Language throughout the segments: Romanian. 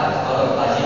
Haideți, vă rog, la zi.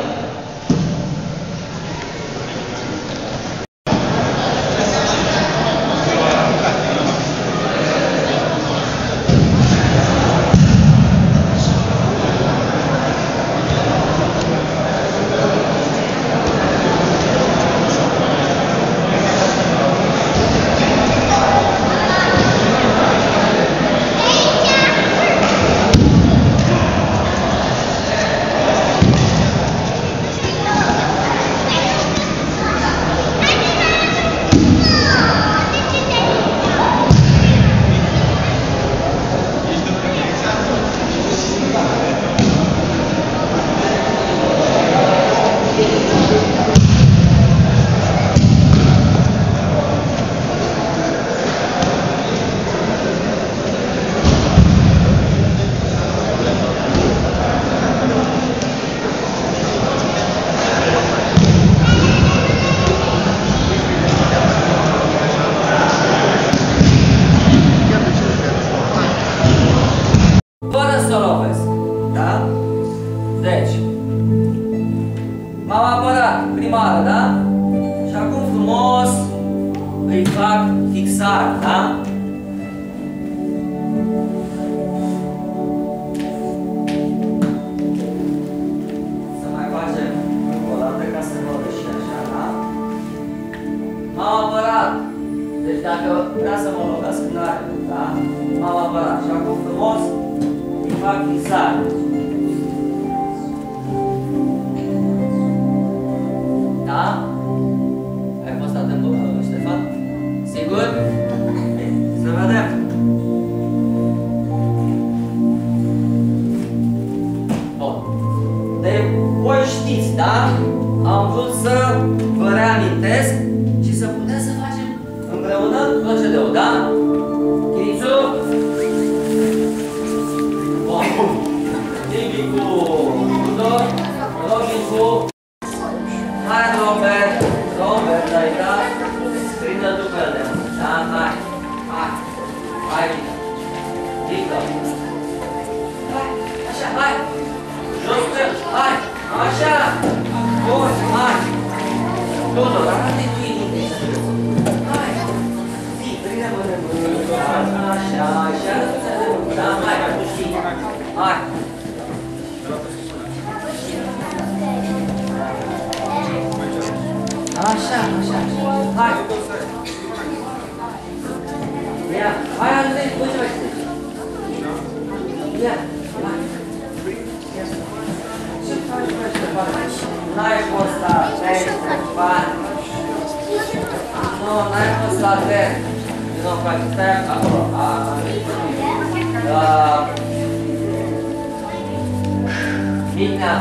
Fără să lovesc, da? Deci, m-am apărat prima oară, da? Și acum frumos îi fac fixare, da? Să mai facem o dată ca să văd și așa, da? M-am apărat. Deci dacă vrea să mă lovesc, n-are, da? M-am apărat. Și acum frumos îi fac fixare. Da? Ai fost atent, Ștefan? Sigur? Bine, să vedem. Bun. Deci, voi știți, da? Am vrut să vă reamintesc și să putem să facem împreună procedeul, da? Chirițu? Bun. Tibi cu Tudor, Robin cu... Hai, Robert! Robert, ai dat? Strigă după el de mult, da? Hai! Hai! Hai, Victor! Hai! Așa, hai! Jos cu el! Hai! Așa! Bun, hai! Tudor, arată-i tu inimii! Hai! Fii, prinde-mă de mult! Așa, așa, arată-ți de mult! Da? Hai, că tu știi! Hai! Așa, așa, hai! Ia, hai, Andrei, uite mai știi! Ia, hai! Ce faci, bă, Ștefan? N-ai fost atent, Ștefan! Nu, n-ai fost atent! Nu, faci, stai acolo! Mihnea!